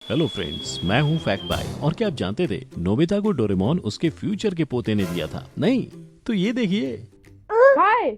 Hello friends, मैं हूँ fact bye. और क्या आप जानते थे नोबिता को डोरेमोन उसके फ्यूचर के पोते ने दिया था? नहीं तो ये देखिए। हाय।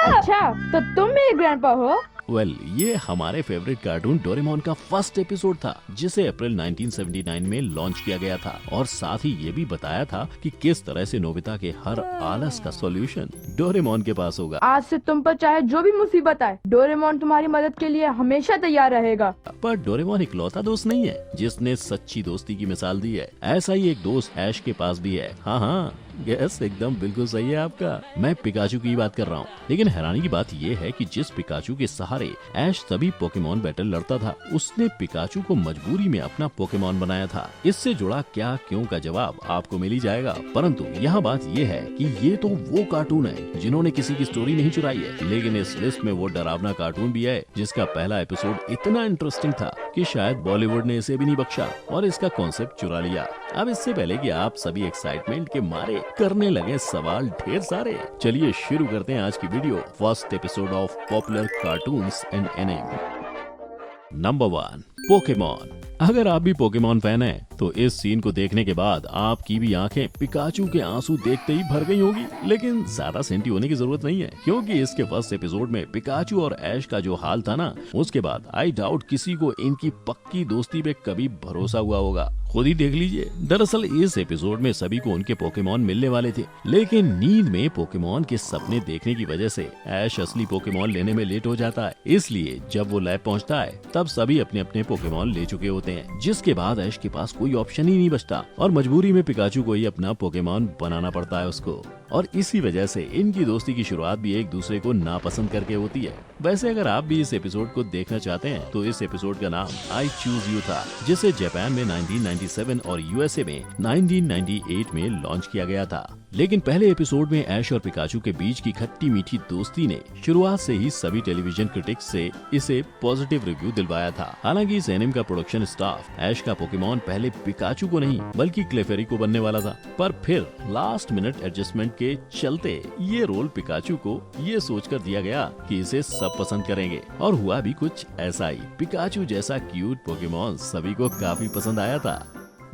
अच्छा, तो तुम मेरे ग्रैंडपा हो? ये हमारे फेवरेट कार्टून डोरेमोन का फर्स्ट एपिसोड था, जिसे अप्रैल 1979 में लॉन्च किया गया था। और साथ ही ये भी बताया था कि किस तरह से नोबिता के हर आलस का सॉल्यूशन डोरेमोन के पास होगा। आज से तुम पर चाहे जो भी मुसीबत आए, डोरेमोन तुम्हारी मदद के लिए हमेशा तैयार रहेगा। पर डोरेमोन इकलौता दोस्त नहीं है जिसने सच्ची दोस्ती की मिसाल दी है। ऐसा ही एक दोस्त ऐश के पास भी है। हाँ, यस, एकदम बिल्कुल सही है आपका। मैं पिकाचू की बात कर रहा हूँ। लेकिन हैरानी की बात ये है कि जिस पिकाचू के सहारे ऐश तभी पोकेमॉन बैटल लड़ता था, उसने पिकाचू को मजबूरी में अपना पोकेमॉन बनाया था। इससे जुड़ा क्या क्यों का जवाब आपको मिल ही जाएगा। परंतु यहाँ बात ये है कि ये तो वो कार्टून है जिन्होंने किसी की स्टोरी नहीं चुराई है, लेकिन इस लिस्ट में वो डरावना कार्टून भी है जिसका पहला एपिसोड इतना इंटरेस्टिंग था कि शायद बॉलीवुड ने इसे भी नहीं बख्शा और इसका कॉन्सेप्ट चुरा लिया। अब इससे पहले कि आप सभी एक्साइटमेंट के मारे करने लगे सवाल ढेर सारे, चलिए शुरू करते हैं आज की video. First episode of popular cartoons and anime. Number 1, Pokemon. अगर आप भी पोकेमॉन फैन हैं, तो इस सीन को देखने के बाद आपकी भी आंखें पिकाचू के आंसू देखते ही भर गई होगी। लेकिन ज्यादा सेंटी होने की जरूरत नहीं है, क्योंकि इसके फर्स्ट एपिसोड में पिकाचू और ऐश का जो हाल था ना, उसके बाद आई डाउट किसी को इनकी पक्की दोस्ती पे कभी भरोसा हुआ होगा। खुद ही देख लीजिए। दरअसल इस एपिसोड में सभी को उनके पोकेमॉन मिलने वाले थे, लेकिन नींद में पोकेमॉन के सपने देखने की वजह से ऐश असली पोकेमॉन लेने में लेट हो जाता है। इसलिए जब वो लैब पहुंचता है, तब सभी अपने अपने पोकेमॉन ले चुके होते हैं, जिसके बाद ऐश के पास कोई ऑप्शन ही नहीं बचता और मजबूरी में पिकाचू को ही अपना पोकेमॉन बनाना पड़ता है उसको। और इसी वजह से इनकी दोस्ती की शुरुआत भी एक दूसरे को नापसंद करके होती है। वैसे अगर आप भी इस एपिसोड को देखना चाहते हैं, तो इस एपिसोड का नाम आई चूज यू था, जिसे जापान में 1997 और यूएसए में 1998 में लॉन्च किया गया था। लेकिन पहले एपिसोड में ऐश और पिकाचू के बीच की खट्टी मीठी दोस्ती ने शुरुआत से ही सभी टेलीविजन क्रिटिक्स से इसे पॉजिटिव रिव्यू दिलवाया था। हालांकि इस एनिमे का प्रोडक्शन स्टाफ ऐश का पोकेमॉन पहले पिकाचू को नहीं बल्कि क्लेफेरी को बनने वाला था, पर फिर लास्ट मिनट एडजस्टमेंट के चलते ये रोल पिकाचू को ये सोचकर दिया गया कि इसे सब पसंद करेंगे। और हुआ भी कुछ ऐसा ही। पिकाचू जैसा क्यूट पोकेमॉन सभी को काफी पसंद आया था।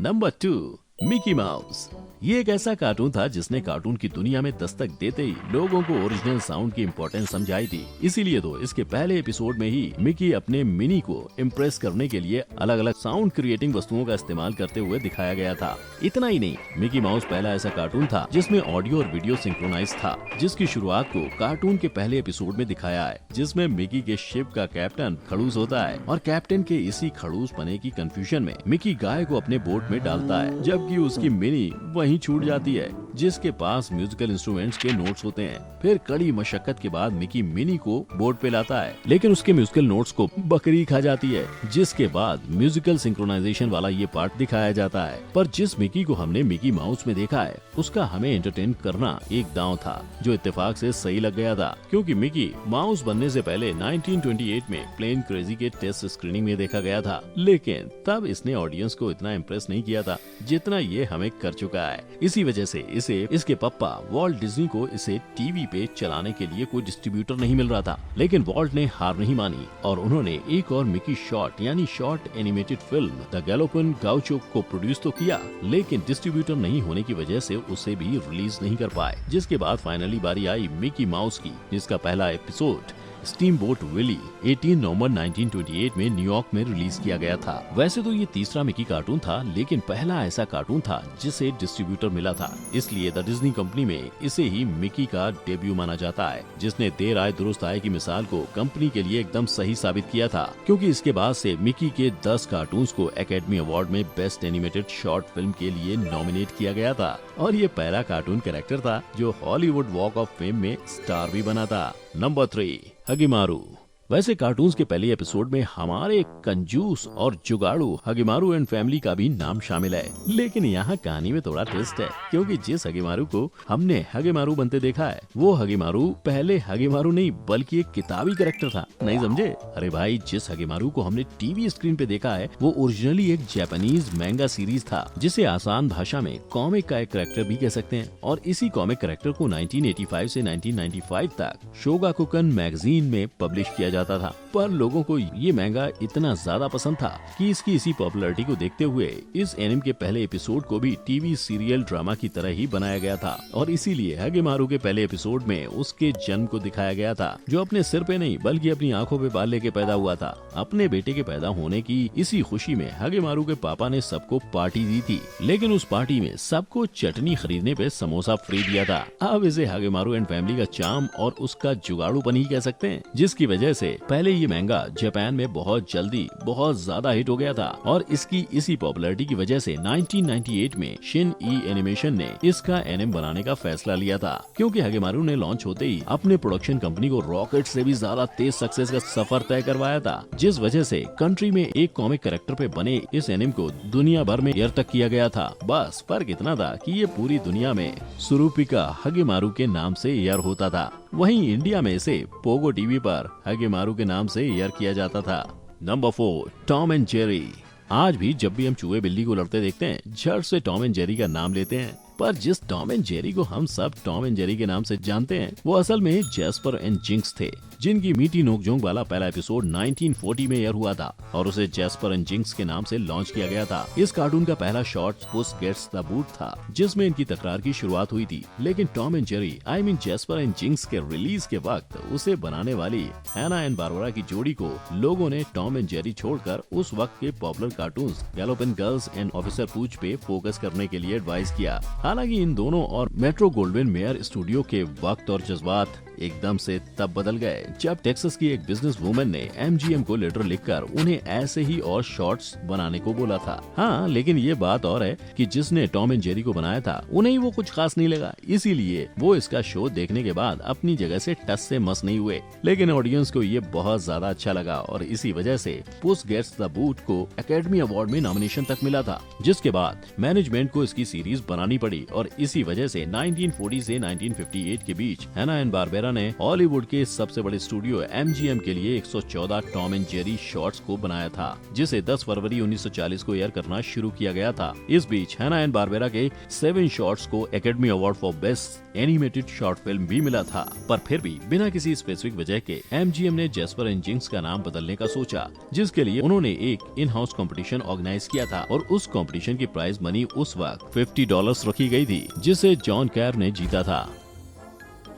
Number 2, Mickey mouse. ये एक ऐसा कार्टून था जिसने कार्टून की दुनिया में दस्तक देते ही लोगों को ओरिजिनल साउंड की इम्पोर्टेंस समझाई थी। इसीलिए तो इसके पहले एपिसोड में ही मिकी अपने मिनी को इम्प्रेस करने के लिए अलग अलग साउंड क्रिएटिंग वस्तुओं का इस्तेमाल करते हुए दिखाया गया था। इतना ही नहीं, मिकी माउस पहला ऐसा कार्टून था जिसमें ऑडियो और वीडियो सिंक्रोनाइज था, जिसकी शुरुआत को कार्टून के पहले एपिसोड में दिखाया है, जिसमें मिकी के शिप का कैप्टन खड़ूस होता है और कैप्टन के इसी खड़ूस पने की कंफ्यूजन में मिकी गाय को अपने बोट में डालता है, जबकि उसकी मिनी वहीं छूट जाती है, जिसके पास म्यूजिकल इंस्ट्रूमेंट्स के नोट्स होते हैं। फिर कड़ी मशक्कत के बाद मिकी मिनी को बोर्ड पे लाता है, लेकिन उसके म्यूजिकल नोट्स को बकरी खा जाती है, जिसके बाद म्यूजिकल सिंक्रोनाइजेशन वाला ये पार्ट दिखाया जाता है। पर जिस मिकी को हमने मिकी माउस में देखा है, उसका हमें एंटरटेन करना एक दांव था, जो इत्तेफाक से सही लग गया था, क्योंकि मिकी माउस बनने से पहले 1928 में प्लेन क्रेजी के टेस्ट स्क्रीनिंग में देखा गया था, लेकिन तब इसने ऑडियंस को इतना इम्प्रेस नहीं किया था जितना ये हमें कर चुका है। इसी वजह से इसके पप्पा वॉल्ट डिज्नी को इसे टीवी पे चलाने के लिए कोई डिस्ट्रीब्यूटर नहीं मिल रहा था, लेकिन वॉल्ट ने हार नहीं मानी और उन्होंने एक और मिकी शॉर्ट यानी शॉर्ट एनिमेटेड फिल्म द गैलोपन गाउचो को प्रोड्यूस तो किया, लेकिन डिस्ट्रीब्यूटर नहीं होने की वजह से उसे भी रिलीज नहीं कर पाए। जिसके बाद फाइनली बारी आई मिकी माउस की, जिसका पहला एपिसोड स्टीम बोट विली 18 नवंबर 1928 में न्यूयॉर्क में रिलीज किया गया था। वैसे तो ये तीसरा मिकी कार्टून था, लेकिन पहला ऐसा कार्टून था जिसे डिस्ट्रीब्यूटर मिला था, इसलिए द डिज्नी कंपनी में इसे ही मिकी का डेब्यू माना जाता है, जिसने देर आए दुरुस्त आए की मिसाल को कंपनी के लिए एकदम सही साबित किया था, क्योंकि इसके बाद से मिकी के 10 कार्टून्स को एकेडमी अवार्ड में बेस्ट एनिमेटेड शॉर्ट फिल्म के लिए नॉमिनेट किया गया था। और ये पहला कार्टून कैरेक्टर था जो हॉलीवुड वॉक ऑफ फेम में स्टार भी बना था। नंबर 3, हगिमारू। वैसे कार्टून्स के पहले एपिसोड में हमारे कंजूस और जुगाड़ू हगिमारू एंड फैमिली का भी नाम शामिल है, लेकिन यहाँ कहानी में थोड़ा ट्विस्ट है, क्योंकि जिस हगिमारू को हमने हगिमारू बनते देखा है, वो हगिमारू पहले हगिमारू नहीं बल्कि एक किताबी कैरेक्टर था। नहीं समझे? अरे भाई, जिस हगिमारू को हमने टीवी स्क्रीन पे देखा है, वो ओरिजिनली एक जापानीज मैंगा सीरीज था, जिसे आसान भाषा में कॉमिक का एक कैरेक्टर भी कह सकते हैं। और इसी कॉमिक कैरेक्टर को 1985 से 1995 तक शोगाकुकन मैगजीन में पब्लिश किया जाता था, पर लोगों को ये मैंगा इतना ज्यादा पसंद था कि इसकी इसी पॉपुलैरिटी को देखते हुए इस एनिमे के पहले एपिसोड को भी टीवी सीरियल ड्रामा की तरह ही बनाया गया था और इसीलिए हगेमारू के पहले एपिसोड में उसके जन्म को दिखाया गया था, जो अपने सिर पे नहीं बल्कि अपनी आंखों पे बाल लेके पैदा हुआ था। अपने बेटे के पैदा होने की इसी खुशी में हगेमारू के पापा ने सबको पार्टी दी थी, लेकिन उस पार्टी में सबको चटनी खरीदने पे समोसा फ्री दिया था। अब इसे हगेमारू एंड फैमिली का चार्म और उसका जुगाड़ूपन ही कह सकते हैं, जिसकी वजह से पहले ये महंगा जापान में बहुत जल्दी बहुत ज्यादा हिट हो गया था और इसकी इसी पॉपुलैरिटी की वजह से 1998 में शिन ई एनिमेशन ने इसका एनिमे बनाने का फैसला लिया था, क्योंकि हगेमारू ने लॉन्च होते ही अपने प्रोडक्शन कंपनी को रॉकेट से भी ज्यादा तेज सक्सेस का सफर तय करवाया था, जिस वजह से कंट्री में एक कॉमिक कैरेक्टर पे बने इस एनिमे को दुनिया भर में एयर तक किया गया था। बस फर्क इतना था कि ये पूरी दुनिया में सुरुपिका हगेमारू के नाम से एयर होता था, वहीं इंडिया में इसे पोगो टीवी पर हगेमारू के नाम से एयर किया जाता था। Number 4, Tom and Jerry. आज भी जब भी हम चूहे बिल्ली को लड़ते देखते हैं, झट से टॉम एंड जेरी का नाम लेते हैं, पर जिस टॉम एंड जेरी को हम सब टॉम एंड जेरी के नाम से जानते हैं, वो असल में जैस्पर एंड जिंक्स थे, जिनकी मीठी नोकझोंक वाला पहला एपिसोड 1940 में एयर हुआ था और उसे जैस्पर एंड जिंक्स के नाम से लॉन्च किया गया था। इस कार्टून का पहला शॉर्ट पुस गेट्स द बूट था, जिसमें इनकी तकरार की शुरुआत हुई थी, लेकिन Tom and Jerry I mean Jasper and Jinx के रिलीज के वक्त उसे बनाने वाली हैना एंड बारबरा की जोड़ी को लोगों ने टॉम एंड जेरी छोड़कर उस वक्त के पॉपुलर कार्टून्स गैलोपिन गर्ल्स एंड ऑफिसर पूछ पे फोकस करने के लिए एडवाइस किया। हालांकि इन दोनों और मेट्रो गोल्डविन मेयर स्टूडियो के वक्त और जज्बात एकदम से तब बदल गए जब टेक्सास की एक बिजनेस वूमन ने एमजीएम को लेटर लिखकर उन्हें ऐसे ही और शॉर्ट्स बनाने को बोला था। हाँ, लेकिन ये बात और है कि जिसने टॉम एंड जेरी को बनाया था उन्हें ही वो कुछ खास नहीं लगा, इसीलिए वो इसका शो देखने के बाद अपनी जगह से टस से मस नहीं हुए। लेकिन ऑडियंस को ये बहुत ज्यादा अच्छा लगा और इसी वजह से पुस गेट्स द बूट को एकेडमी अवार्ड में नॉमिनेशन तक मिला था, जिसके बाद मैनेजमेंट को इसकी सीरीज बनानी पड़ी और इसी वजह से 1940 से 1958 के बीच हैना एंड बारबरा ने हॉलीवुड के सबसे बड़े स्टूडियो एमजीएम के लिए 114 टॉम एंड जेरी शॉर्ट्स को बनाया था, जिसे 10 फरवरी 1940 को एयर करना शुरू किया गया था। इस बीच हैना एंड बारबरा के 7 शॉर्ट्स को academy award for best animated short film भी मिला था, पर फिर भी बिना किसी स्पेसिफिक वजह के एमजीएम ने जैस्पर एंड जिंक्स का नाम बदलने का सोचा, जिसके लिए उन्होंने एक इन हाउस कॉम्पिटिशन ऑर्गेनाइज किया था और उस कॉम्पिटिशन की प्राइज मनी उस वक्त $50 रखी गई थी, जिसे जॉन कैर ने जीता था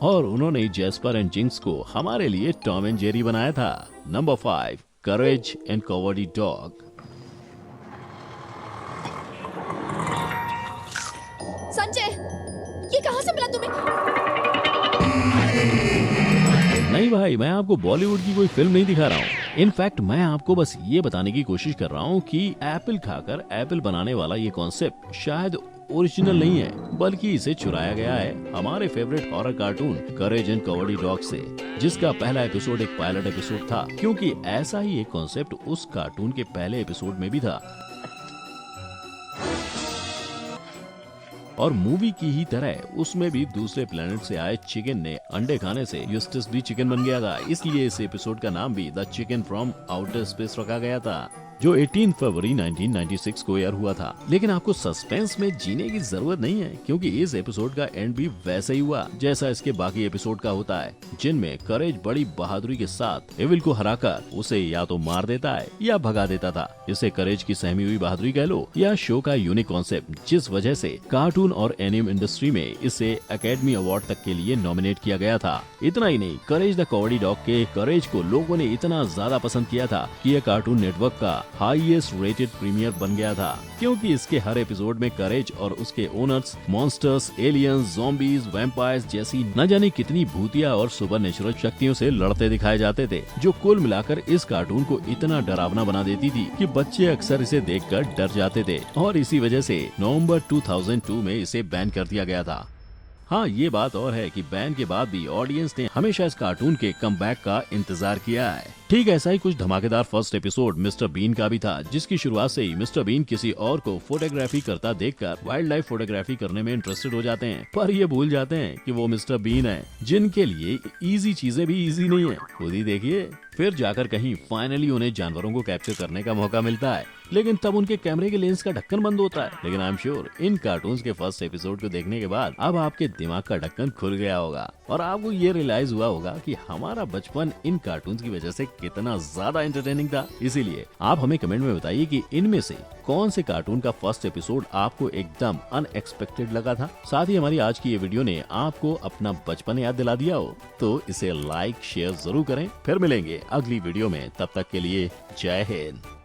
और उन्होंने जैस्पर एंड जिंक्स को हमारे लिए टॉम एंड जेरी बनाया था। Number 5, Courage and cowardly dog. Sanjay, ये कहां से मिला तुम्हें? नहीं भाई, मैं आपको बॉलीवुड की कोई फिल्म नहीं दिखा रहा हूँ। इनफैक्ट मैं आपको बस ये बताने की कोशिश कर रहा हूँ कि एप्पल खाकर एप्पल बनाने वाला ये कॉन्सेप्ट शायद ओरिजिनल नहीं है, बल्कि इसे चुराया गया है हमारे favourite horror cartoon Courage and cowardly dog से, जिसका पहला एपिसोड एक पायलट एपिसोड था, क्योंकि ऐसा ही एक कॉन्सेप्ट उस कार्टून के पहले एपिसोड में भी था और मूवी की ही तरह उसमें भी दूसरे प्लेनेट से आए चिकन ने अंडे खाने से यूस्टस भी चिकन बन गया था, इसलिए इस एपिसोड का नाम भी the chicken from outer space रखा गया था, जो 18 फरवरी 1996 को एयर हुआ था। लेकिन आपको सस्पेंस में जीने की जरूरत नहीं है, क्योंकि इस एपिसोड का एंड भी वैसा ही हुआ जैसा इसके बाकी एपिसोड का होता है, जिनमें करेज बड़ी बहादुरी के साथ एविल को हराकर उसे या तो मार देता है या भगा देता था। इसे करेज की सहमी हुई बहादुरी कह लो या शो का यूनिक कॉन्सेप्ट, जिस वजह से कार्टून और एनिम इंडस्ट्री में इसे एकेडमी अवार्ड तक के लिए नॉमिनेट किया गया था। इतना ही नहीं, करेज द कवर्डी डॉग के करेज को लोगों ने इतना ज्यादा पसंद किया था कि यह कार्टून नेटवर्क का हाईएस्ट रेटेड प्रीमियर बन गया था, क्योंकि इसके हर एपिसोड में करेज और उसके owners monsters, aliens, zombies, vampires जैसी न जाने कितनी भूतिया और सुपर नेचुरल शक्तियों से लड़ते दिखाए जाते थे, जो कुल मिलाकर इस कार्टून को इतना डरावना बना देती थी कि बच्चे अक्सर इसे देखकर डर जाते थे और इसी वजह से नवंबर 2002 में इसे बैन कर दिया गया था। हाँ, ये बात और है कि बैन के बाद भी ऑडियंस ने हमेशा इस कार्टून के कमबैक का इंतजार किया है। ठीक ऐसा ही कुछ धमाकेदार फर्स्ट एपिसोड मिस्टर बीन का भी था, जिसकी शुरुआत से ही मिस्टर बीन किसी और को फोटोग्राफी करता देखकर वाइल्ड लाइफ फोटोग्राफी करने में इंटरेस्टेड हो जाते हैं, पर ये भूल जाते हैं कि वो मिस्टर बीन है, जिनके लिए इजी चीजें भी इजी नहीं है। खुद ही देखिए, फिर जाकर कहीं फाइनली उन्हें जानवरों को कैप्चर करने का मौका मिलता है, लेकिन तब उनके कैमरे के लेंस का ढक्कन बंद होता है। लेकिन I am sure in cartoons के फर्स्ट एपिसोड को देखने के बाद अब आपके दिमाग का ढक्कन खुल गया होगा। और आपको ये रियलाइज हुआ होगा कि हमारा बचपन इन कार्टून्स की वजह से कितना ज्यादा एंटरटेनिंग था। इसीलिए आप हमें कमेंट में बताइए कि इनमें से कौन से कार्टून का फर्स्ट एपिसोड आपको एकदम अनएक्सपेक्टेड लगा था। साथ ही हमारी आज की ये वीडियो ने आपको अपना बचपन याद दिला दिया हो तो इसे लाइक शेयर जरूर करें। फिर मिलेंगे अगली वीडियो में, तब तक के लिए जय हिंद।